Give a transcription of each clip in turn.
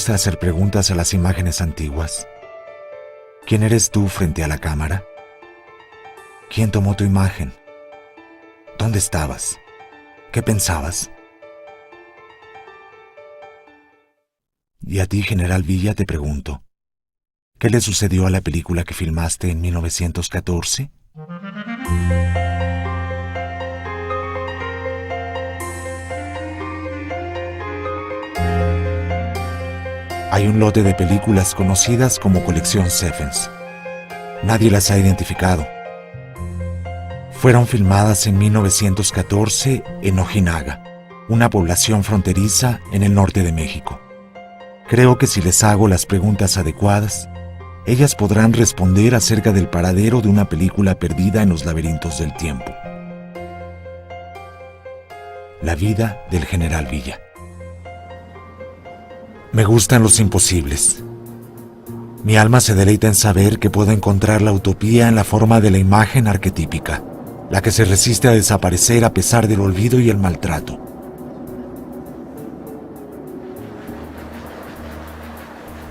gusta hacer preguntas a las imágenes antiguas. ¿Quién eres tú frente a la cámara? ¿Quién tomó tu imagen? ¿Dónde estabas? ¿Qué pensabas? Y a ti, General Villa, te pregunto, ¿qué le sucedió a la película que filmaste en 1914? Hay un lote de películas conocidas como Colección Stephens. Nadie las ha identificado. Fueron filmadas en 1914 en Ojinaga, una población fronteriza en el norte de México. Creo que si les hago las preguntas adecuadas, ellas podrán responder acerca del paradero de una película perdida en los laberintos del tiempo. La vida del General Villa. Me gustan los imposibles. Mi alma se deleita en saber que puedo encontrar la utopía en la forma de la imagen arquetípica, la que se resiste a desaparecer a pesar del olvido y el maltrato.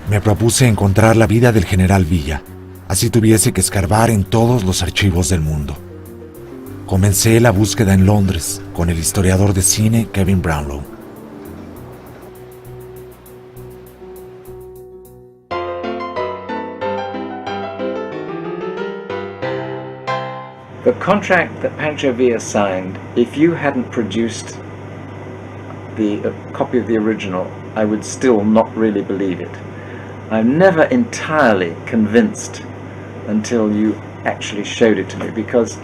Me propuse encontrar la vida del General Villa, así tuviese que escarbar en todos los archivos del mundo. Comencé la búsqueda en Londres con el historiador de cine Kevin Brownlow. The contract that Pancho Villa signed, if you hadn't produced the copy of the original, I would still not really believe it. I'm never entirely convinced until you actually showed it to me, because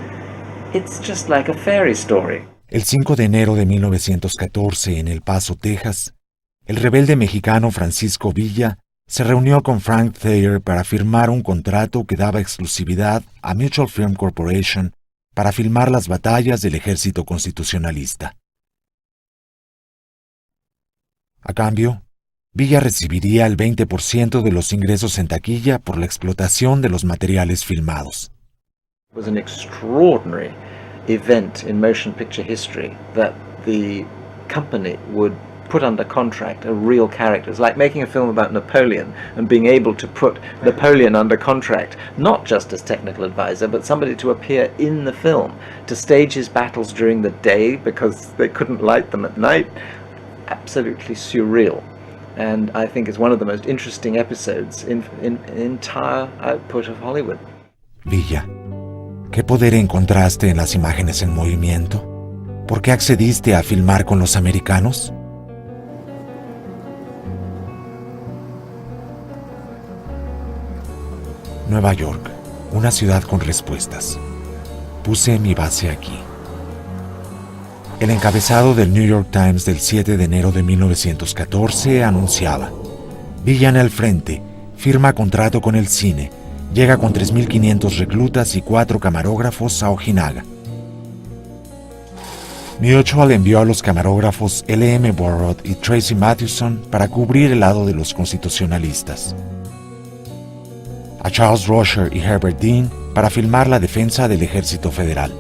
it's just like a fairy story. El 5 de enero de 1914, en El Paso, Texas, el rebelde mexicano Francisco Villa se reunió con Frank Thayer para firmar un contrato que daba exclusividad a Mutual Film Corporation para filmar las batallas del ejército constitucionalista. A cambio, Villa recibiría el 20% de los ingresos en taquilla por la explotación de los materiales filmados. It was an extraordinary event in motion picture history that the company would put under contract a real character. It's like making a film about Napoleon and being able to put Napoleon under contract, not just as technical advisor, but somebody to appear in the film, to stage his battles during the day because they couldn't light them at night. Absolutely surreal. And I think it's one of the most interesting episodes in entire output of Hollywood. Villa, ¿qué poder encontraste en las imágenes en movimiento? ¿Por qué accediste a filmar con los americanos? Nueva York, una ciudad con respuestas. Puse mi base aquí. El encabezado del New York Times del 7 de enero de 1914 anunciaba: Villa en el frente, firma contrato con el cine, llega con 3.500 reclutas y 4 camarógrafos a Ojinaga. Mutual envió a los camarógrafos L.M. Borrod y Tracy Mathewson para cubrir el lado de los constitucionalistas, a Charles Rosher y Herbert Dean para filmar la defensa del ejército federal.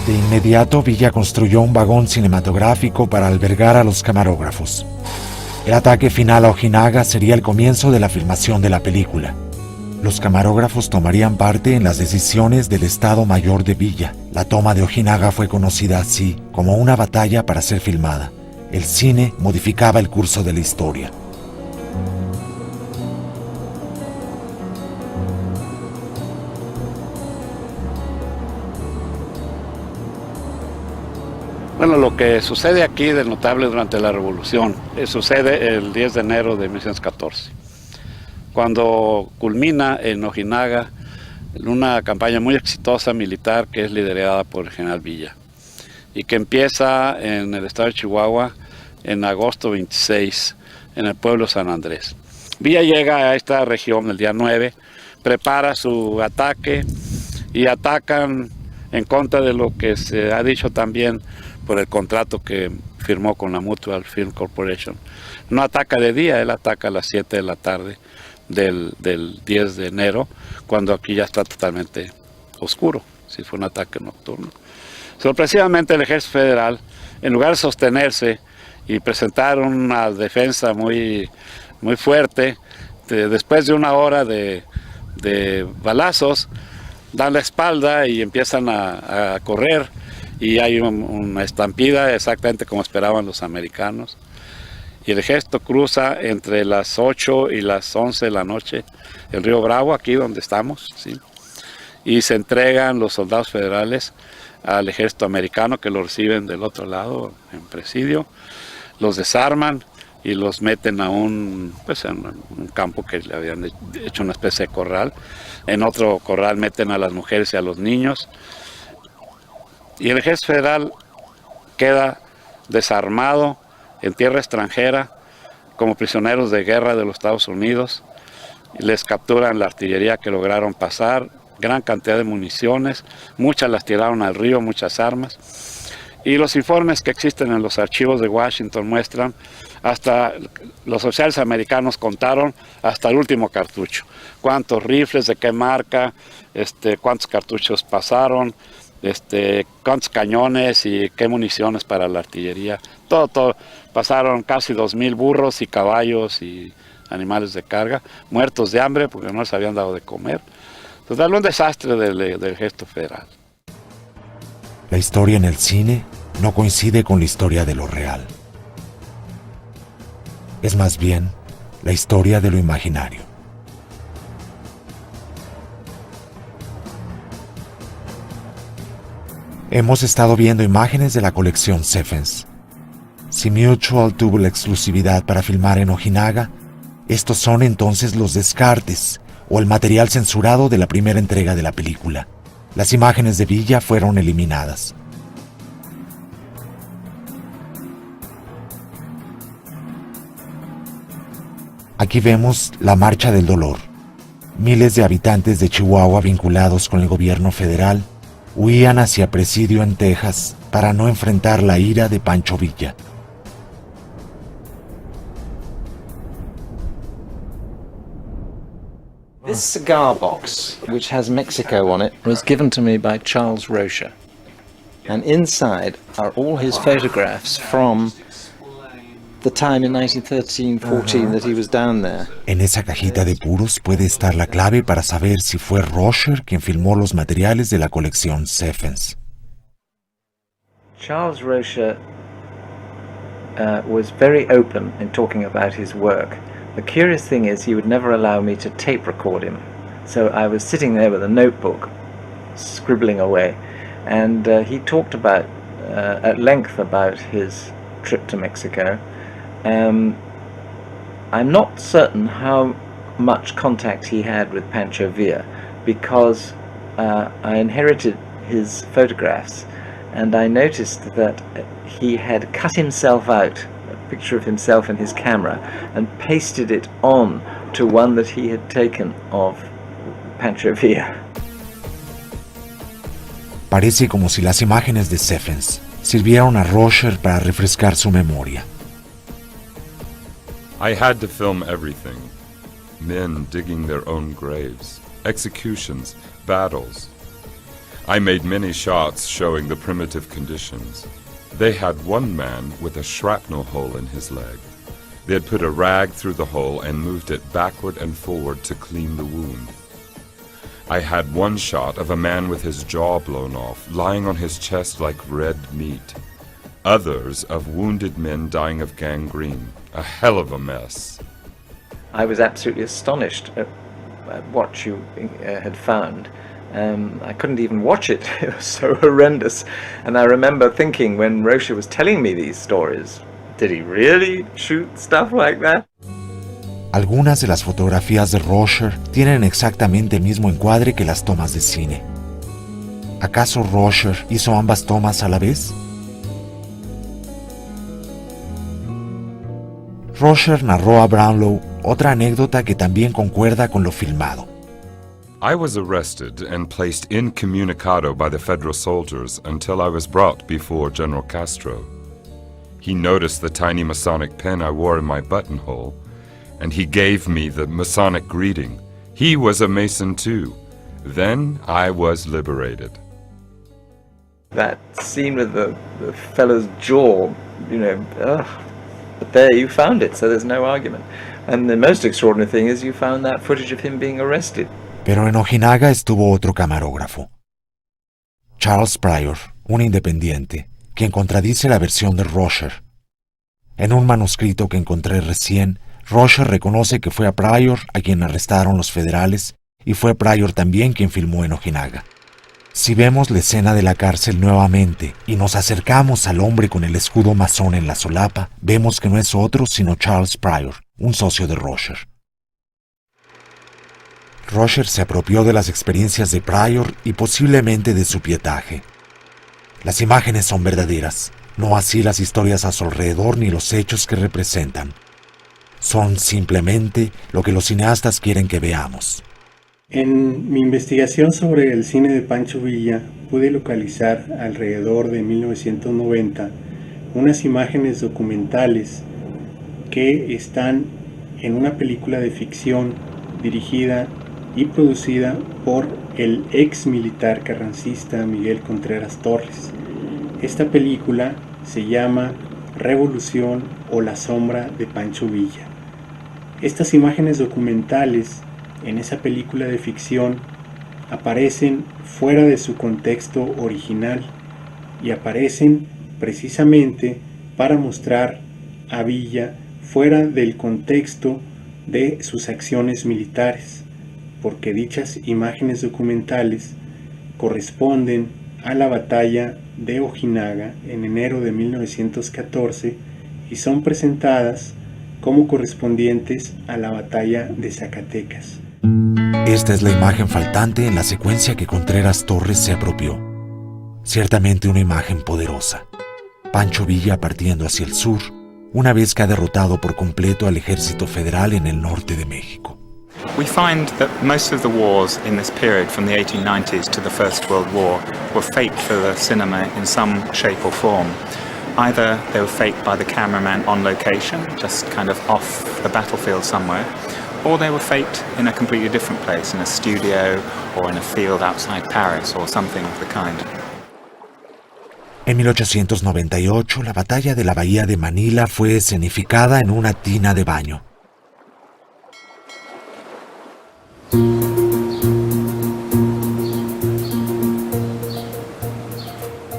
De inmediato, Villa construyó un vagón cinematográfico para albergar a los camarógrafos. El ataque final a Ojinaga sería el comienzo de la filmación de la película. Los camarógrafos tomarían parte en las decisiones del Estado Mayor de Villa. La toma de Ojinaga fue conocida así, como una batalla para ser filmada. El cine modificaba el curso de la historia. Bueno, lo que sucede aquí de notable durante la Revolución sucede el 10 de enero de 1914, cuando culmina en Ojinaga una campaña muy exitosa militar que es liderada por el general Villa y que empieza en el estado de Chihuahua en agosto 26 en el pueblo San Andrés. Villa llega a esta región el día 9, prepara su ataque y atacan en contra de lo que se ha dicho también por el contrato que firmó con la Mutual Film Corporation. No ataca de día, él ataca a las 7 de la tarde del 10 de enero, cuando aquí ya está totalmente oscuro, si fue un ataque nocturno. Sorpresivamente el ejército federal, en lugar de sostenerse y presentar una defensa muy muy fuerte. Después de una hora de balazos, dan la espalda y empiezan a correr, y hay una estampida exactamente como esperaban los americanos. Y el ejército cruza entre las 8 y las 11 de la noche el río Bravo, aquí donde estamos, ¿sí? Y se entregan los soldados federales al ejército americano, que lo reciben del otro lado en presidio, los desarman y los meten a en un campo que le habían hecho una especie de corral. En otro corral meten a las mujeres y a los niños. Y el ejército federal queda desarmado en tierra extranjera como prisioneros de guerra de los Estados Unidos. Les capturan la artillería que lograron pasar, gran cantidad de municiones, muchas las tiraron al río, muchas armas. Y los informes que existen en los archivos de Washington muestran, hasta los oficiales americanos contaron hasta el último cartucho. Cuántos rifles, de qué marca, cuántos cartuchos pasaron, cuántos cañones y qué municiones para la artillería. Todo. Pasaron casi 2,000 burros y caballos y animales de carga, muertos de hambre porque no les habían dado de comer. Total, un desastre del ejército federal. La historia en el cine no coincide con la historia de lo real. Es más bien la historia de lo imaginario. Hemos estado viendo imágenes de la colección Stephens. Si Mutual tuvo la exclusividad para filmar en Ojinaga, estos son entonces los descartes o el material censurado de la primera entrega de la película. Las imágenes de Villa fueron eliminadas. Aquí vemos la Marcha del Dolor. Miles de habitantes de Chihuahua vinculados con el gobierno federal huían hacia Presidio en Texas para no enfrentar la ira de Pancho Villa. This cigar box, which has Mexico on it, was given to me by Charles Rocher. And inside are all his photographs from the time in 1913-14 that he was down there. En esa cajita de puros puede estar la clave para saber si fue Rocher quien filmó los materiales de la colección Stephens. Charles Rocher was very open in talking about his work. The curious thing is he would never allow me to tape record him. So I was sitting there with a notebook, scribbling away, and he talked about at length about his trip to Mexico. I'm not certain how much contact he had with Pancho Villa, because I inherited his photographs, and I noticed that he had cut himself out, a picture of himself in his camera, and pasted it on to one that he had taken of Pancho Villa. Parece como si las imágenes de Stephens sirvieron a Rocher para refrescar su memoria. I had to film everything. Men digging their own graves, executions, battles. I made many shots showing the primitive conditions. They had one man with a shrapnel hole in his leg. They had put a rag through the hole and moved it backward and forward to clean the wound. I had one shot of a man with his jaw blown off, lying on his chest like red meat. Others of wounded men dying of gangrene. A hell of a mess. I was absolutely astonished at what you had found. I couldn't even watch it. It was so horrendous. And I remember thinking when Rocher was telling me these stories, did he really shoot stuff like that? Algunas de las fotografías de Rocher tienen exactamente el mismo encuadre que las tomas de cine. ¿Acaso Rocher hizo ambas tomas a la vez? Rocher narró a Brownlow otra anécdota que también concuerda con lo filmado. I was arrested and placed incommunicado by the federal soldiers until I was brought before General Castro. He noticed the tiny Masonic pin I wore in my buttonhole, and he gave me the Masonic greeting. He was a Mason too. Then I was liberated. That scene with the fellow's jaw, you know, ugh. But there you found it, so there's no argument. And the most extraordinary thing is you found that footage of him being arrested. Pero en Ojinaga estuvo otro camarógrafo, Charles Pryor, un independiente, quien contradice la versión de Rosher. En un manuscrito que encontré recién, Rosher reconoce que fue a Pryor a quien arrestaron los federales y fue Pryor también quien filmó en Ojinaga. Si vemos la escena de la cárcel nuevamente y nos acercamos al hombre con el escudo masón en la solapa, vemos que no es otro sino Charles Pryor, un socio de Rosher. Rosher se apropió de las experiencias de Pryor y posiblemente de su pietaje. Las imágenes son verdaderas, no así las historias a su alrededor ni los hechos que representan. Son simplemente lo que los cineastas quieren que veamos. En mi investigación sobre el cine de Pancho Villa pude localizar alrededor de 1990 unas imágenes documentales que están en una película de ficción dirigida y producida por el ex militar carrancista Miguel Contreras Torres. Esta película se llama Revolución o la sombra de Pancho Villa. Estas imágenes documentales en esa película de ficción aparecen fuera de su contexto original y aparecen precisamente para mostrar a Villa fuera del contexto de sus acciones militares, porque dichas imágenes documentales corresponden a la batalla de Ojinaga en enero de 1914 y son presentadas como correspondientes a la batalla de Zacatecas. Esta es la imagen faltante en la secuencia que Contreras Torres se apropió. Ciertamente una imagen poderosa. Pancho Villa partiendo hacia el sur, una vez que ha derrotado por completo al ejército federal en el norte de México. We find that most of the wars in this period, from the 1890s to the First World War, were faked for the cinema in some shape or form. Either they were faked by the cameraman on location, just kind of off the battlefield somewhere, or they were faked in a completely different place, in a studio or in a field outside Paris or something of the kind. En 1898, la batalla de la Bahía de Manila fue escenificada en una tina de baño.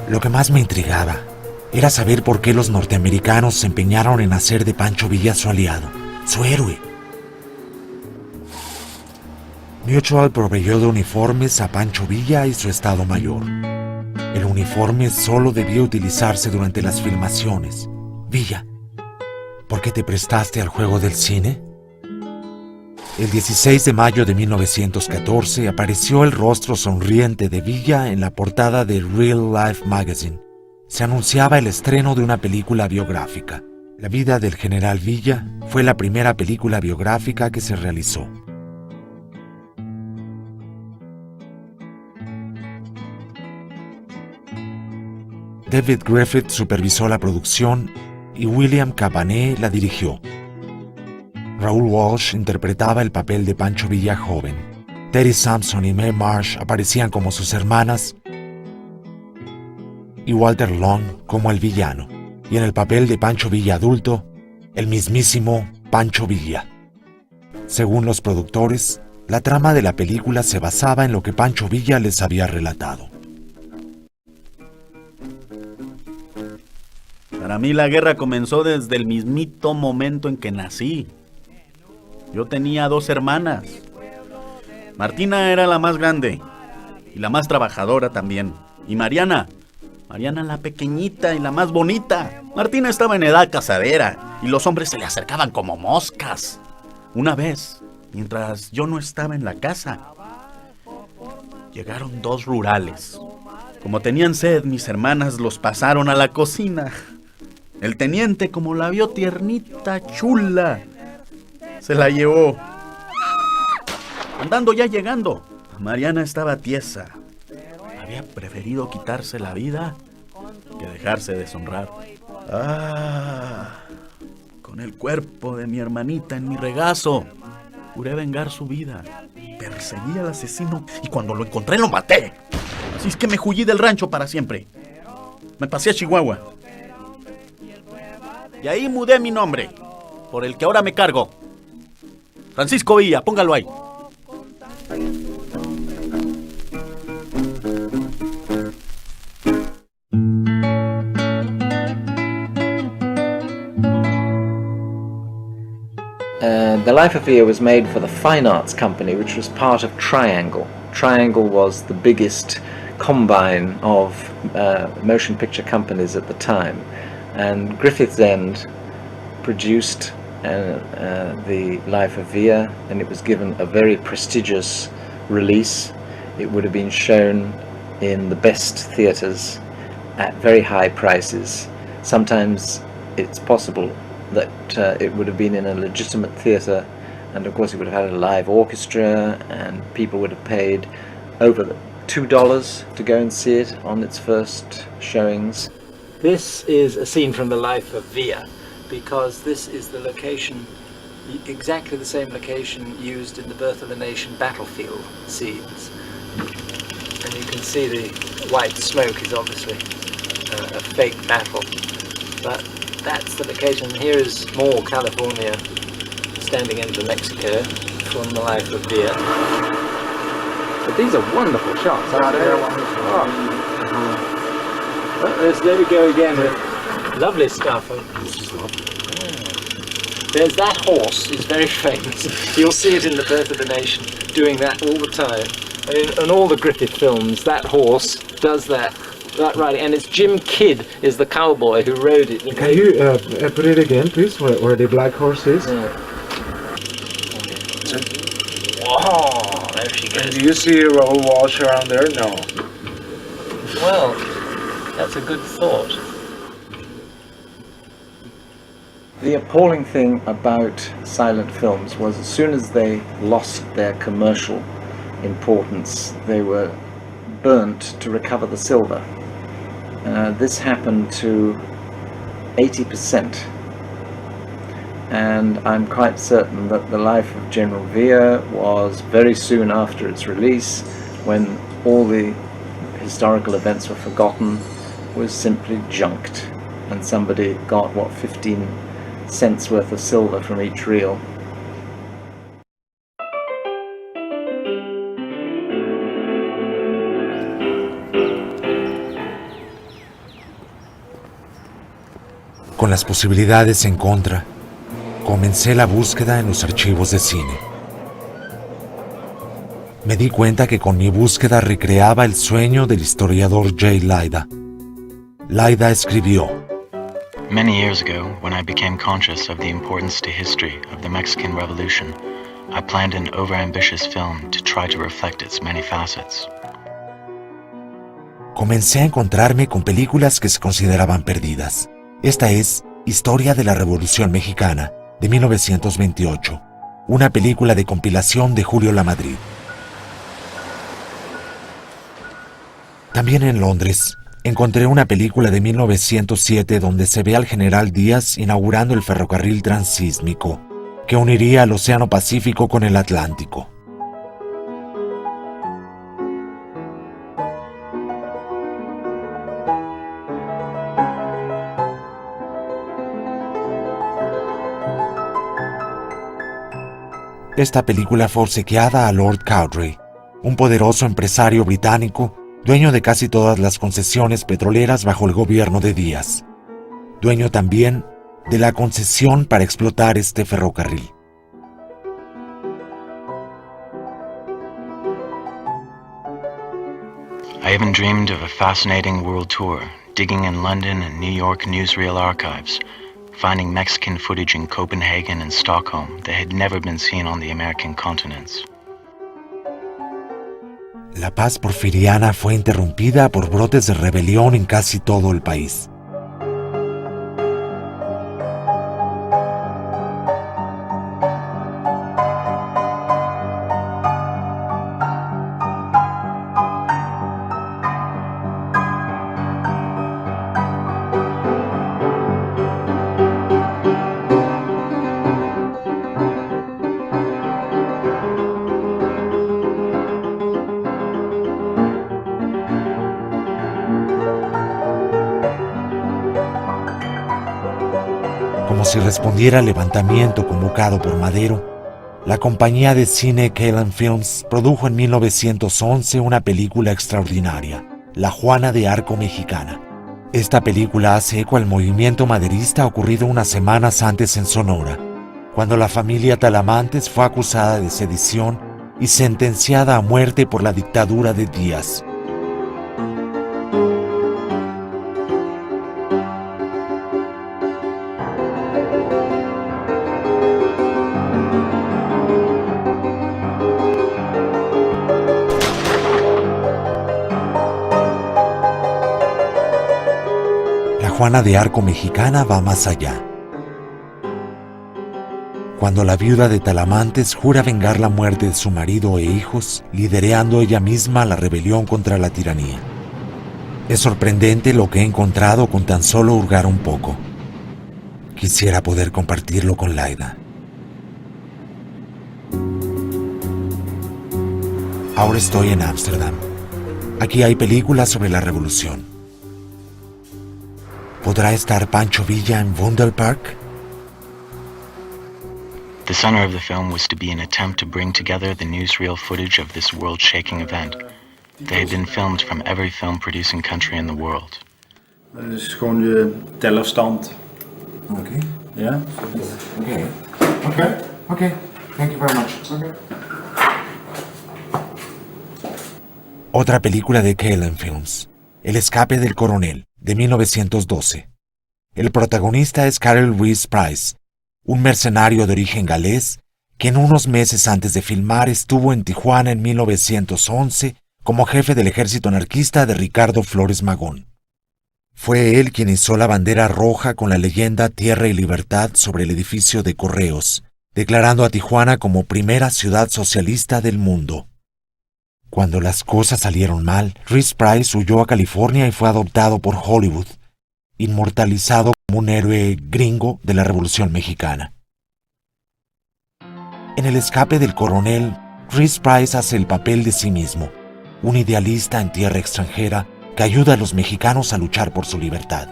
Lo que más me intrigaba era saber por qué los norteamericanos se empeñaron en hacer de Pancho Villa su aliado, su héroe. Mutual proveyó de uniformes a Pancho Villa y su Estado Mayor. El uniforme solo debía utilizarse durante las filmaciones. Villa, ¿por qué te prestaste al juego del cine? El 16 de mayo de 1914 apareció el rostro sonriente de Villa en la portada de Real Life Magazine. Se anunciaba el estreno de una película biográfica. La vida del general Villa fue la primera película biográfica que se realizó. David Griffith supervisó la producción y William Cabané la dirigió. Raúl Walsh interpretaba el papel de Pancho Villa joven. Teddy Sampson y Mae Marsh aparecían como sus hermanas y Walter Long como el villano. Y en el papel de Pancho Villa adulto, el mismísimo Pancho Villa. Según los productores, la trama de la película se basaba en lo que Pancho Villa les había relatado. Para mí la guerra comenzó desde el mismito momento en que nací. Yo tenía 2 hermanas. Martina era la más grande y la más trabajadora también. Y Mariana la pequeñita y la más bonita. Martina estaba en edad casadera y los hombres se le acercaban como moscas. Una vez, mientras yo no estaba en la casa, llegaron 2 rurales. Como tenían sed, mis hermanas los pasaron a la cocina. El teniente, como la vio tiernita, chula, se la llevó. Andando ya llegando, Mariana estaba tiesa. Había preferido quitarse la vida que dejarse deshonrar. Con el cuerpo de mi hermanita en mi regazo, juré vengar su vida. Perseguí al asesino y cuando lo encontré lo maté. Así es que me huí del rancho para siempre. Me pasé a Chihuahua. Y ahí mudé mi nombre, por el que ahora me cargo. Francisco Villa, póngalo ahí. The Life of Villa was made for the Fine Arts Company, which was part of Triangle. Triangle was the biggest combine of motion picture companies at the time, and Griffith's End produced the Life of Villa, and it was given a very prestigious release. It would have been shown in the best theatres at very high prices. Sometimes it's possible that it would have been in a legitimate theatre, and of course it would have had a live orchestra, and people would have paid over $2 to go and see it on its first showings. This is a scene from the Life of Villa, because this is the location, exactly the same location used in the Birth of a Nation battlefield scenes. And you can see the white smoke is obviously a fake battle, but that's the location. Here is more California standing into Mexico from the Life of Villa. But these are wonderful shots, aren't they? Oh, there we go again with lovely stuff. There's that horse, is very famous. You'll see it in the Birth of a Nation, doing that all the time. In all the Griffith films, that horse does that riding, and it's Jim Kidd is the cowboy who rode it. Can you put it again, please, where the black horse is? Yeah. Oh, there she goes. Do you see Raoul Walsh around there? No. Well, that's a good thought. The appalling thing about silent films was as soon as they lost their commercial importance, they were burnt to recover the silver. This happened to 80%, and I'm quite certain that the Life of General Villa was very soon after its release, when all the historical events were forgotten, was simply junked, and somebody got, 15 cents worth of silver from each reel. Con las posibilidades en contra, comencé la búsqueda en los archivos de cine. Me di cuenta que con mi búsqueda recreaba el sueño del historiador Jay Leida. Leida escribió: Many years ago, when I became conscious of the importance to history of the Mexican Revolution, I planned an overambitious film to try to reflect its many facets. Comencé a encontrarme con películas que se consideraban perdidas. Esta es Historia de la Revolución Mexicana, de 1928, una película de compilación de Julio Lamadrid. También en Londres, encontré una película de 1907 donde se ve al general Díaz inaugurando el ferrocarril transísmico, que uniría al Océano Pacífico con el Atlántico. Esta película fue obsequiada a Lord Cowdray, un poderoso empresario británico, dueño de casi todas las concesiones petroleras bajo el gobierno de Díaz, dueño también de la concesión para explotar este ferrocarril. I even dreamed of a fascinating world tour, digging in London and New York newsreel archives, finding Mexican footage in Copenhagen and Stockholm that had never been seen on the American continents. La paz porfiriana fue interrumpida por brotes de rebelión en casi todo el país. Como si respondiera al levantamiento convocado por Madero, La compañía de cine Kalem Films produjo en 1911 una película extraordinaria, La Juana de Arco Mexicana. Esta película hace eco al movimiento maderista ocurrido unas semanas antes en Sonora, cuando la familia Talamantes fue acusada de sedición y sentenciada a muerte por la dictadura de Díaz. La Juana de Arco Mexicana va más allá. Cuando la viuda de Talamantes jura vengar la muerte de su marido e hijos, liderando ella misma la rebelión contra la tiranía. Es sorprendente lo que he encontrado con tan solo hurgar un poco. Quisiera poder compartirlo con Laida. Ahora estoy en Ámsterdam. Aquí hay películas sobre la revolución. ¿Podrá estar Pancho Villa en Vondelpark? The center of the film was to be an attempt to bring together the newsreel footage of this world-shaking event. They had been filmed from every film-producing country in the world. Het is gewoon de tellerstand. Okay. Ja? Okay. Thank you very much. Otra película de Kalem Films, El escape del coronel, de 1912. El protagonista es Carel Reese Price, un mercenario de origen galés que en unos meses antes de filmar estuvo en Tijuana en 1911 como jefe del ejército anarquista de Ricardo Flores Magón. Fue él quien izó la bandera roja con la leyenda Tierra y Libertad sobre el edificio de Correos, declarando a Tijuana como primera ciudad socialista del mundo. Cuando las cosas salieron mal, Reese Price huyó a California y fue adoptado por Hollywood, inmortalizado como un héroe gringo de la Revolución Mexicana. En El escape del coronel, Reese Price hace el papel de sí mismo, un idealista en tierra extranjera que ayuda a los mexicanos a luchar por su libertad.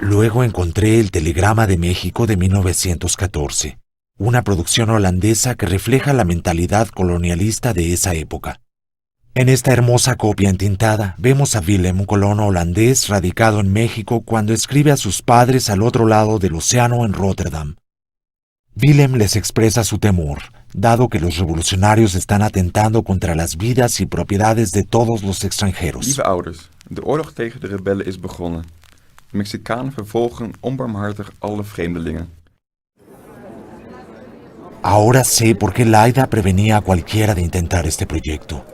Luego encontré El telegrama de México de 1914, una producción holandesa que refleja la mentalidad colonialista de esa época. En esta hermosa copia entintada vemos a Willem, un colono holandés radicado en México cuando escribe a sus padres al otro lado del océano en Rotterdam. Willem les expresa su temor, dado que los revolucionarios están atentando contra las vidas y propiedades de todos los extranjeros. Lieve ouders, de oorlog tegen de rebellen is begonnen. De Mexicanen vervolgen onbarmhartig alle vreemdelingen. Ahora sé por qué Laida prevenía a cualquiera de intentar este proyecto.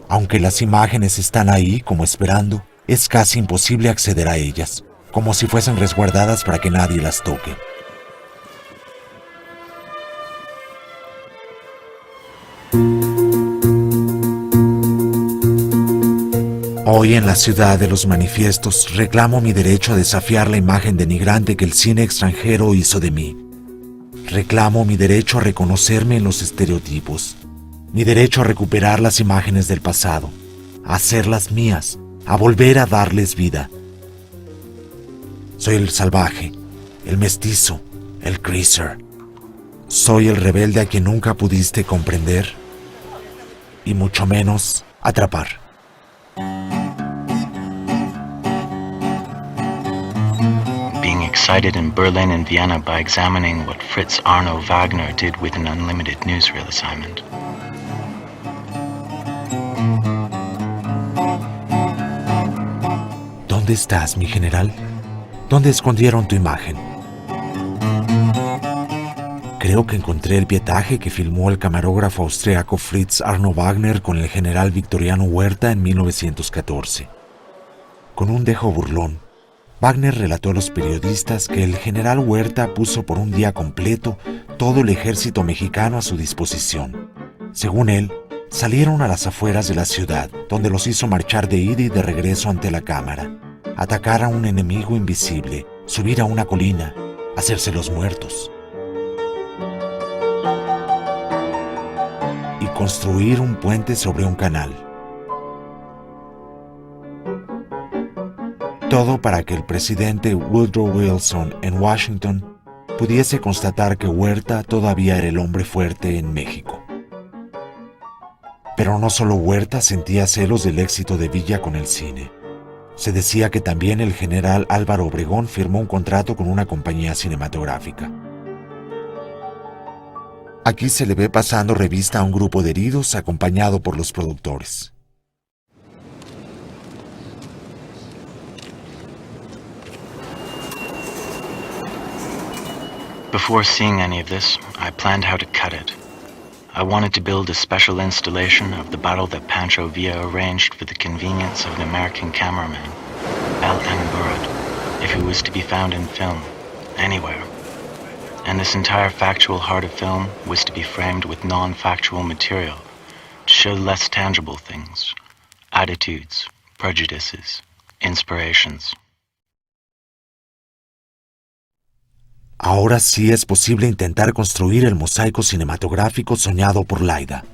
Aunque las imágenes están ahí como esperando, es casi imposible acceder a ellas, como si fuesen resguardadas para que nadie las toque. Hoy en la ciudad de los manifiestos reclamo mi derecho a desafiar la imagen denigrante que el cine extranjero hizo de mí. Reclamo mi derecho a reconocerme en los estereotipos, mi derecho a recuperar las imágenes del pasado, a hacerlas mías, a volver a darles vida. Soy el salvaje, el mestizo, el greaser. Soy el rebelde a quien nunca pudiste comprender y mucho menos atrapar. Being excited in Berlin and Vienna by examining what Fritz Arno Wagner did with an unlimited newsreel assignment. ¿Dónde estás, mi general? ¿Dónde escondieron tu imagen? Creo que encontré el pietaje que filmó el camarógrafo austriaco Fritz Arno Wagner con el general Victoriano Huerta en 1914. Con un dejo burlón, Wagner relató a los periodistas que el general Huerta puso por un día completo todo el ejército mexicano a su disposición. Según él, Salieron a las afueras de la ciudad, donde los hizo marchar de ida y de regreso ante la cámara, atacar a un enemigo invisible, subir a una colina, hacerse los muertos y construir un puente sobre un canal. Todo para que el presidente Woodrow Wilson en Washington pudiese constatar que Huerta todavía era el hombre fuerte en México. Pero no solo Huerta sentía celos del éxito de Villa con el cine. Se decía que también el general Álvaro Obregón firmó un contrato con una compañía cinematográfica. Aquí se le ve pasando revista a un grupo de heridos acompañado por los productores. Before seeing any of this, I planned how to cut it. I wanted to build a special installation of the battle that Pancho Villa arranged for the convenience of an American cameraman, L.N. Burrard, if he was to be found in film, anywhere. And this entire factual heart of film was to be framed with non-factual material, to show less tangible things, attitudes, prejudices, inspirations. Ahora sí es posible intentar construir el mosaico cinematográfico soñado por Laida.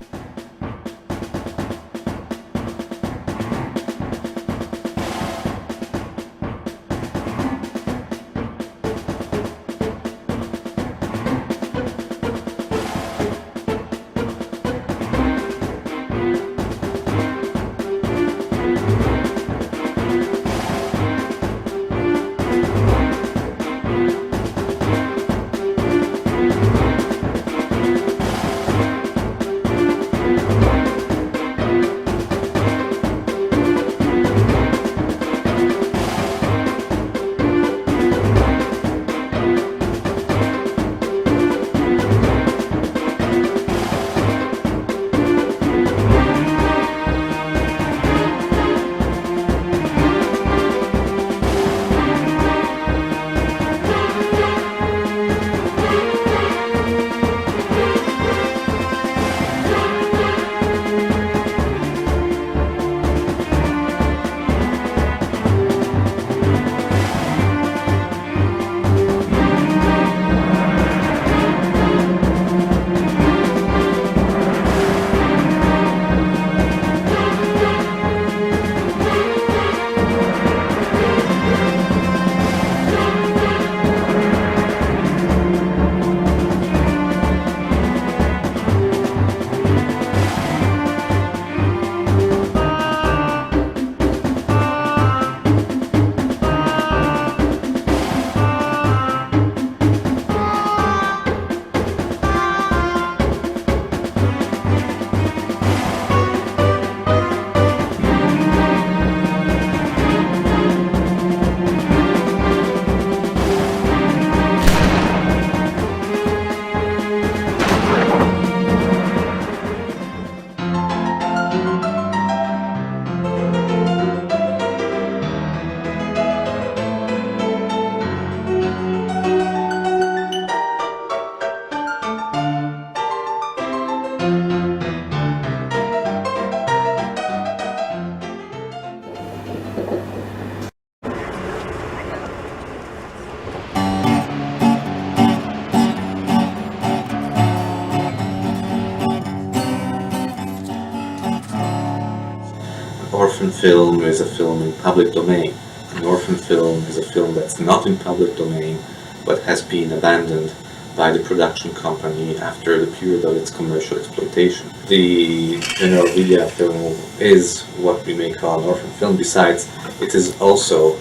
orphan film is a film in public domain. An orphan film is a film that's not in public domain, but has been abandoned by the production company after the period of its commercial exploitation. The General Villa film is what we may call an orphan film. Besides, it is also,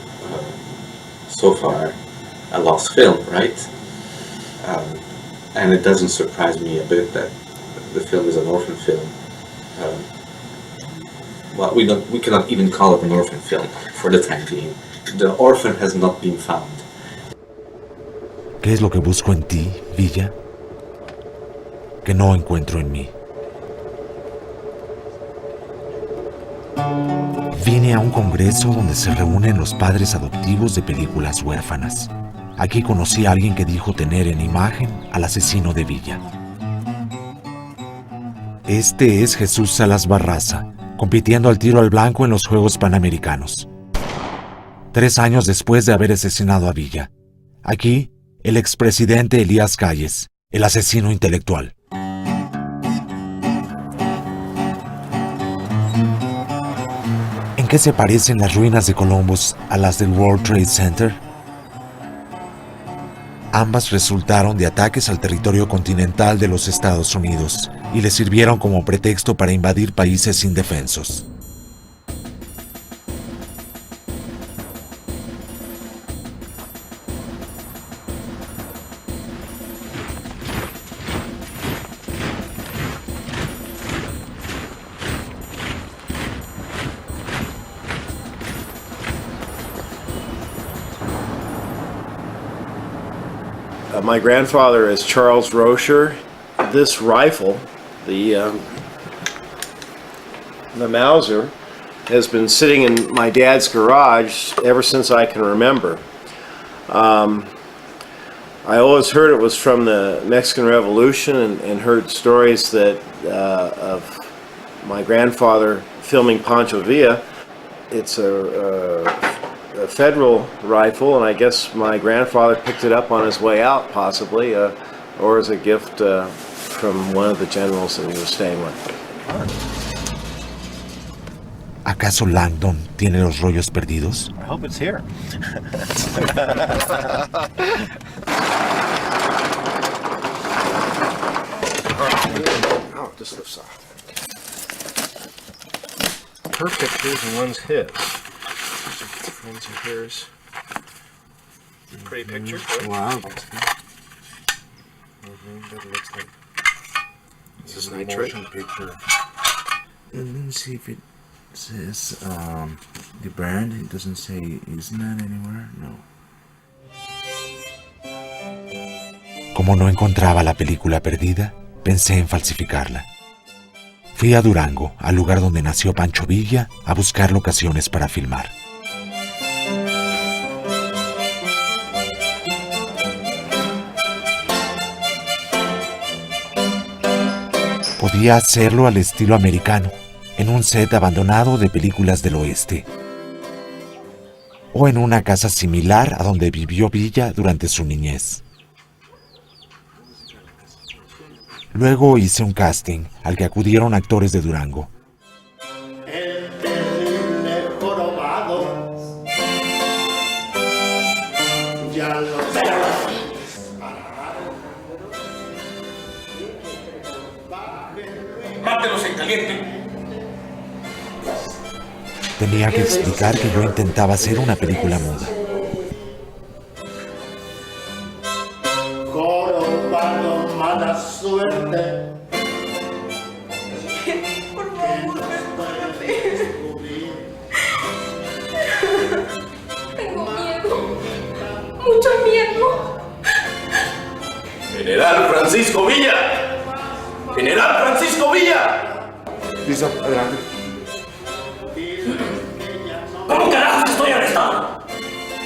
so far, a lost film, right? And it doesn't surprise me a bit that the film is an orphan film. Well, we cannot even call it an orphan film for the time being. The orphan has not been found. ¿Qué es lo que busco en ti, Villa? Que no encuentro en mí. Vine a un congreso donde se reúnen los padres adoptivos de películas huérfanas. Aquí conocí a alguien que dijo tener en imagen al asesino de Villa. Este es Jesús Salas Barraza, compitiendo al tiro al blanco en los Juegos Panamericanos. 3 años después de haber asesinado a Villa. Aquí, el expresidente Elías Calles, el asesino intelectual. ¿En qué se parecen las ruinas de Columbus a las del World Trade Center? Ambas resultaron de ataques al territorio continental de los Estados Unidos y le sirvieron como pretexto para invadir países indefensos. My grandfather is Charles Rocher. This rifle, the Mauser, has been sitting in my dad's garage ever since I can remember. I always heard it was from the Mexican Revolution and heard stories that of my grandfather filming Pancho Villa. It's a federal rifle, and I guess my grandfather picked it up on his way out, possibly, or as a gift from one of the generals that he was staying with. ¿Acaso Langdon tiene los rollos perdidos? I hope it's here. Oh, this lifts off. Her pictures and one's his. Friends of hers. Pretty picture. Wow. That looks like. This is nitrate. Picture. Let me see if it says the brand. It doesn't say Isman anywhere. No. Como no encontraba la película perdida, pensé en falsificarla. Fui a Durango, al lugar donde nació Pancho Villa, a buscar locaciones para filmar. Podía hacerlo al estilo americano, en un set abandonado de películas del oeste. O en una casa similar a donde vivió Villa durante su niñez. Luego hice un casting al que acudieron actores de Durango. El terrible jorobado ya lo Mátelos en caliente. Tenía que explicar que yo intentaba hacer una película muda. jorobado, mala suerte. Por favor, perdóname. Tengo miedo. Mucho miedo. General Francisco Villa. General Francisco Villa. Listo, adelante. ¿Cómo carajos estoy arrestado?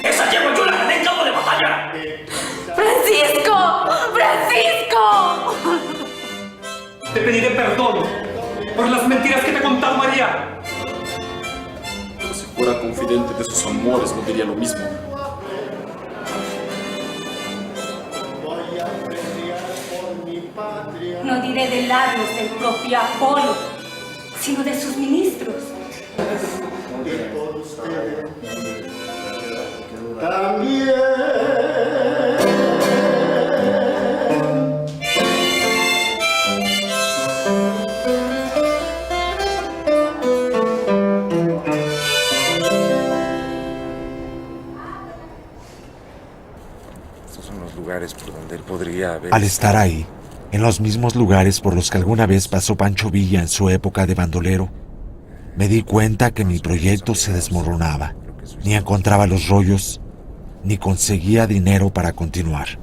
Esa yegua yo la gané en campo de batalla. ¡Francisco! ¡Francisco! Te pediré perdón por las mentiras que te ha contado María. Pero si fuera confidente de sus amores, no diría lo mismo. No diré de labios del propio Apolo, sino de sus ministros. Y por ustedes también. Estos son los lugares por donde él podría haber. Al estar ahí, en los mismos lugares por los que alguna vez pasó Pancho Villa en su época de bandolero, me di cuenta que mi proyecto se desmoronaba. Ni encontraba los rollos, ni conseguía dinero para continuar.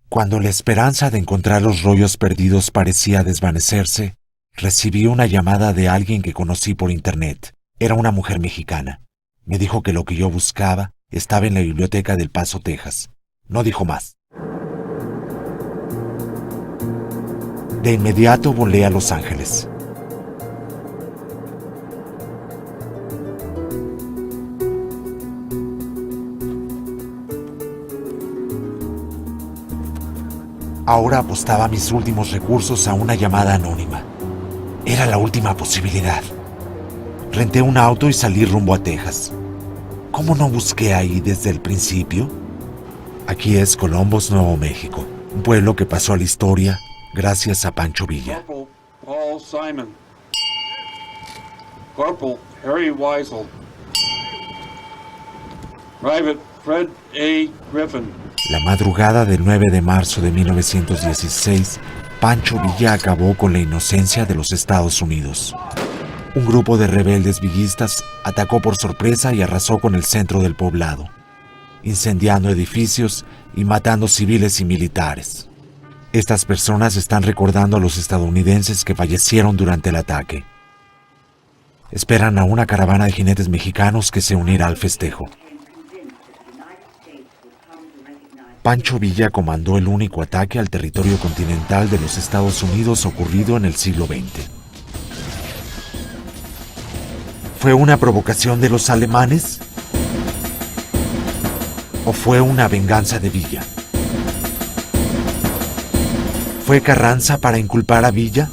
Cuando la esperanza de encontrar los rollos perdidos parecía desvanecerse, recibí una llamada de alguien que conocí por internet. Era una mujer mexicana. Me dijo que lo que yo buscaba estaba en la biblioteca del Paso, Texas. No dijo más. De inmediato volé a Los Ángeles. Ahora apostaba mis últimos recursos a una llamada anónima. Era la última posibilidad. Renté un auto y salí rumbo a Texas. ¿Cómo no busqué ahí desde el principio? Aquí es Columbus, Nuevo México, un pueblo que pasó a la historia gracias a Pancho Villa. Corporal Paul Simon. Corporal Harry Weisel. Private Fred A. Griffin. La madrugada del 9 de marzo de 1916, Pancho Villa acabó con la inocencia de los Estados Unidos. Un grupo de rebeldes villistas atacó por sorpresa y arrasó con el centro del poblado, incendiando edificios y matando civiles y militares. Estas personas están recordando a los estadounidenses que fallecieron durante el ataque. Esperan a una caravana de jinetes mexicanos que se unirá al festejo. Pancho Villa comandó el único ataque al territorio continental de los Estados Unidos ocurrido en el siglo XX. ¿Fue una provocación de los alemanes? ¿O fue una venganza de Villa? ¿Fue Carranza para inculpar a Villa?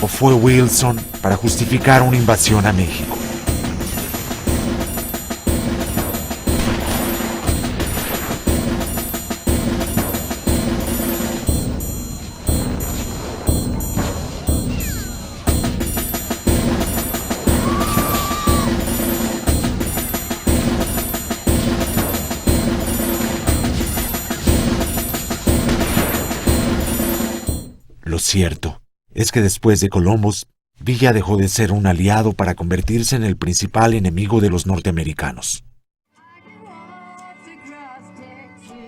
¿O fue Wilson para justificar una invasión a México? Lo cierto es que después de Columbus, Villa dejó de ser un aliado para convertirse en el principal enemigo de los norteamericanos.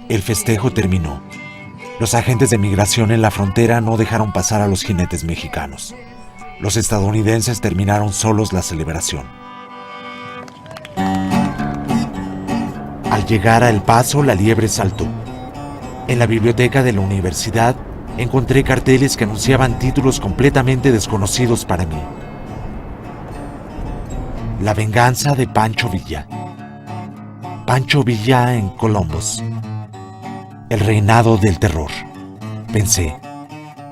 El festejo terminó. Los agentes de migración en la frontera no dejaron pasar a los jinetes mexicanos. Los estadounidenses terminaron solos la celebración. Al llegar a El Paso, la liebre saltó. En la biblioteca de la universidad, encontré carteles que anunciaban títulos completamente desconocidos para mí. La venganza de Pancho Villa. Pancho Villa en Columbus. El reinado del terror. Pensé,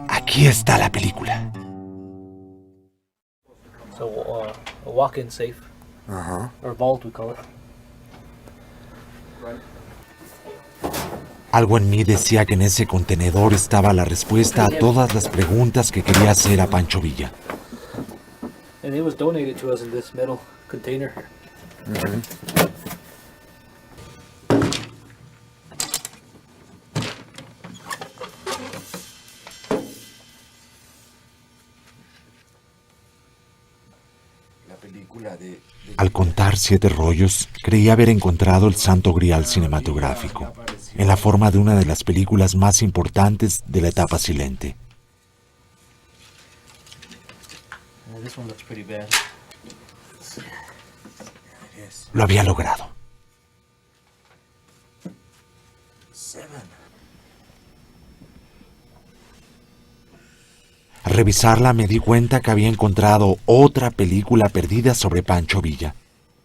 aquí está la película. So, a walk-in safe. Or vault, we call it. Algo en mí decía que en ese contenedor estaba la respuesta a todas las preguntas que quería hacer a Pancho Villa. And it was donated to us in this metal container. Al contar 7 rollos, creí haber encontrado el santo grial cinematográfico, en la forma de una de las películas más importantes de la etapa silente. This one looks pretty bad. Lo había logrado. Al revisarla me di cuenta que había encontrado otra película perdida sobre Pancho Villa.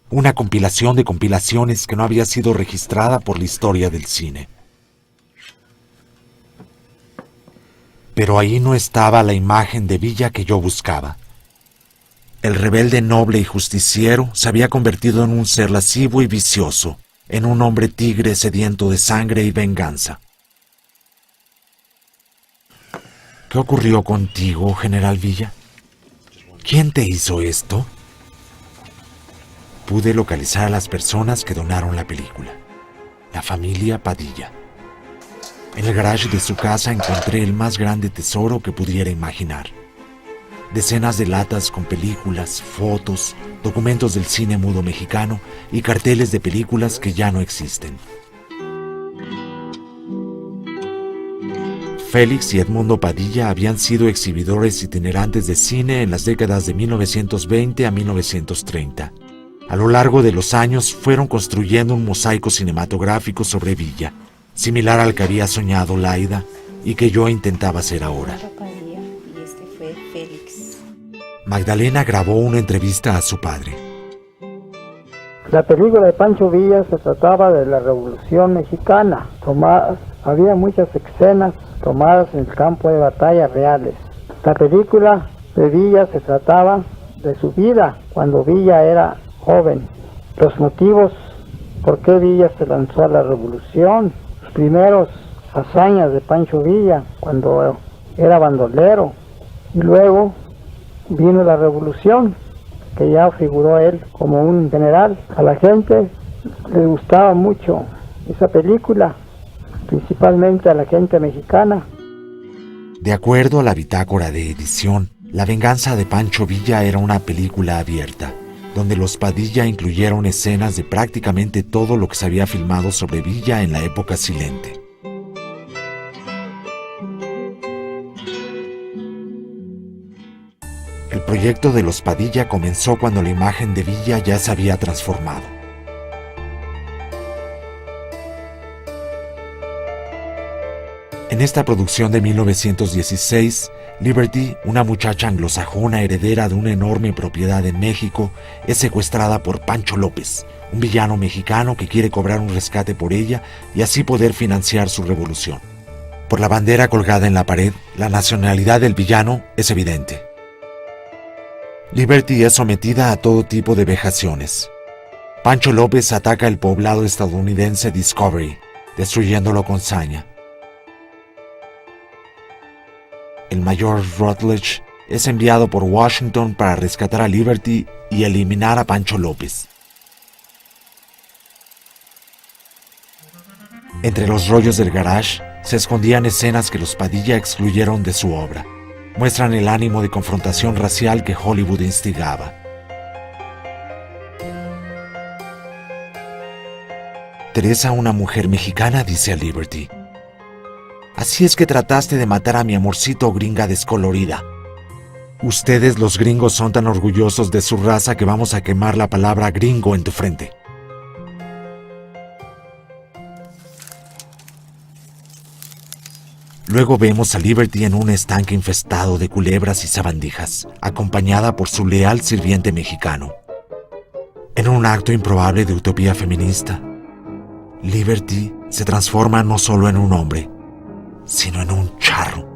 Una compilación de compilaciones que no había sido registrada por la historia del cine. Pero ahí no estaba la imagen de Villa que yo buscaba. El rebelde noble y justiciero se había convertido en un ser lascivo y vicioso, en un hombre tigre sediento de sangre y venganza. ¿Qué ocurrió contigo, General Villa? ¿Quién te hizo esto? Pude localizar a las personas que donaron la película. La familia Padilla. En el garage de su casa encontré el más grande tesoro que pudiera imaginar. Decenas de latas con películas, fotos, documentos del cine mudo mexicano y carteles de películas que ya no existen. Félix y Edmundo Padilla habían sido exhibidores itinerantes de cine en las décadas de 1920 a 1930. A lo largo de los años fueron construyendo un mosaico cinematográfico sobre Villa, similar al que había soñado Laida y que yo intentaba hacer ahora. Y este fue Félix. Magdalena grabó una entrevista a su padre. La película de Pancho Villa se trataba de la Revolución Mexicana. Había muchas escenas tomadas en el campo de batalla reales. La película de Villa se trataba de su vida cuando Villa era joven. Los motivos por qué Villa se lanzó a la revolución. Los primeros hazañas de Pancho Villa cuando era bandolero. Y luego vino la revolución, que ya figuró él como un general. A la gente le gustaba mucho esa película, principalmente a la gente mexicana. De acuerdo a la bitácora de edición, La venganza de Pancho Villa era una película abierta, donde los Padilla incluyeron escenas de prácticamente todo lo que se había filmado sobre Villa en la época silente. El proyecto de los Padilla comenzó cuando la imagen de Villa ya se había transformado. En esta producción de 1916, Liberty, una muchacha anglosajona heredera de una enorme propiedad en México, es secuestrada por Pancho López, un villano mexicano que quiere cobrar un rescate por ella y así poder financiar su revolución. Por la bandera colgada en la pared, la nacionalidad del villano es evidente. Liberty es sometida a todo tipo de vejaciones. Pancho López ataca el poblado estadounidense Discovery, destruyéndolo con saña. El mayor Rutledge es enviado por Washington para rescatar a Liberty y eliminar a Pancho López. Entre los rollos del garage se escondían escenas que los Padilla excluyeron de su obra. Muestran el ánimo de confrontación racial que Hollywood instigaba. Teresa, una mujer mexicana, dice a Liberty: así es que trataste de matar a mi amorcito, gringa descolorida. Ustedes los gringos son tan orgullosos de su raza que vamos a quemar la palabra gringo en tu frente. Luego vemos a Liberty en un estanque infestado de culebras y sabandijas, acompañada por su leal sirviente mexicano. En un acto improbable de utopía feminista, Liberty se transforma no solo en un hombre, sino en un charro.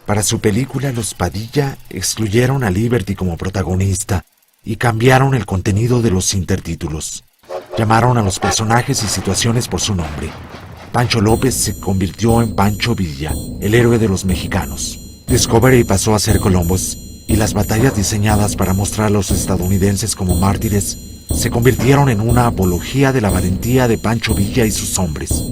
Para su película, los Padilla excluyeron a Liberty como protagonista y cambiaron el contenido de los intertítulos. Llamaron a los personajes y situaciones por su nombre. Pancho López se convirtió en Pancho Villa, el héroe de los mexicanos. Discovery pasó a ser Columbus, y las batallas diseñadas para mostrar a los estadounidenses como mártires se convirtieron en una apología de la valentía de Pancho Villa y sus hombres.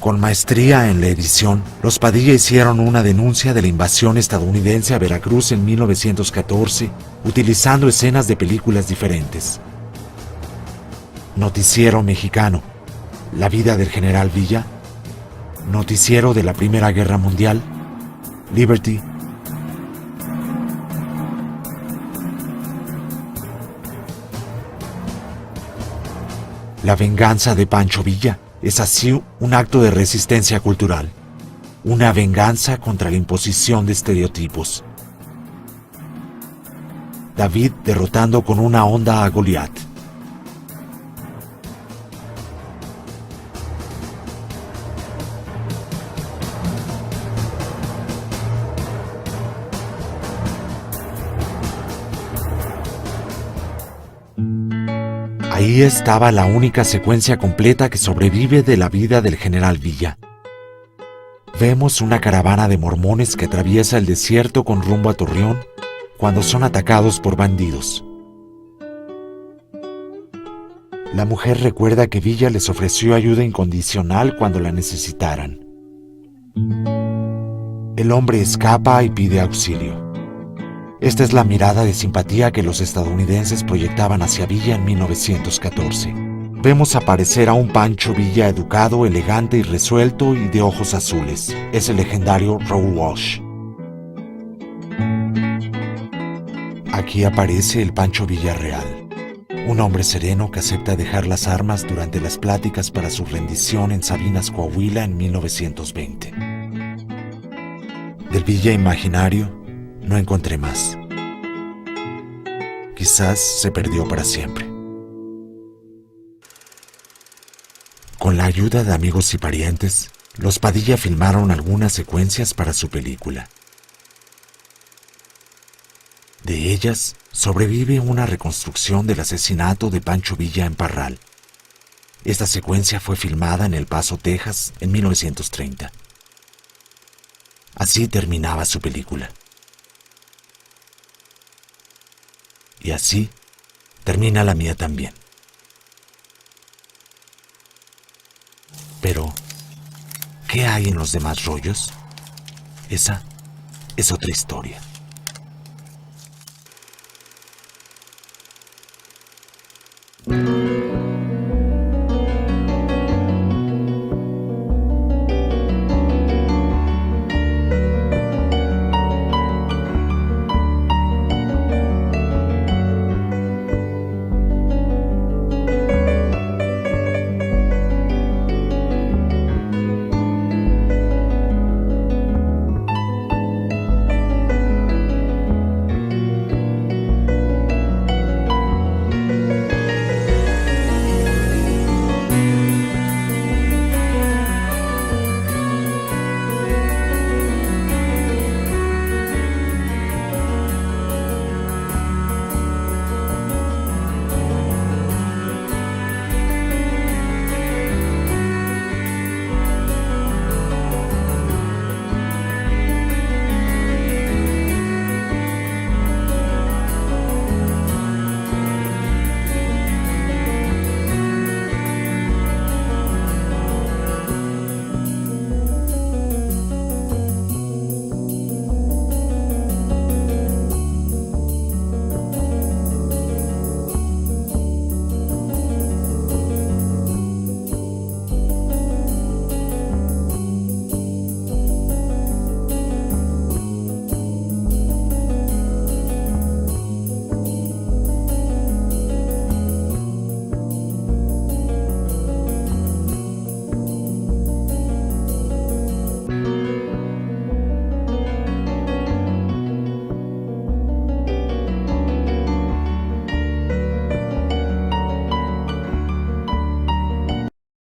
Con maestría en la edición, los Padilla hicieron una denuncia de la invasión estadounidense a Veracruz en 1914, utilizando escenas de películas diferentes. Noticiero mexicano, la vida del general Villa, noticiero de la Primera Guerra Mundial, Liberty. La venganza de Pancho Villa es así un acto de resistencia cultural, una venganza contra la imposición de estereotipos. David derrotando con una honda a Goliat. Ahí estaba la única secuencia completa que sobrevive de la vida del general Villa. Vemos una caravana de mormones que atraviesa el desierto con rumbo a Torreón cuando son atacados por bandidos. La mujer recuerda que Villa les ofreció ayuda incondicional cuando la necesitaran. El hombre escapa y pide auxilio. Esta es la mirada de simpatía que los estadounidenses proyectaban hacia Villa en 1914. Vemos aparecer a un Pancho Villa educado, elegante y resuelto y de ojos azules. Es el legendario Raoul Walsh. Aquí aparece el Pancho Villa real, un hombre sereno que acepta dejar las armas durante las pláticas para su rendición en Sabinas, Coahuila en 1920. Del Villa imaginario no encontré más. Quizás se perdió para siempre. Con la ayuda de amigos y parientes, los Padilla filmaron algunas secuencias para su película. De ellas, sobrevive una reconstrucción del asesinato de Pancho Villa en Parral. Esta secuencia fue filmada en El Paso, Texas, en 1930. Así terminaba su película. Y así termina la mía también. Pero, ¿qué hay en los demás rollos? Esa es otra historia.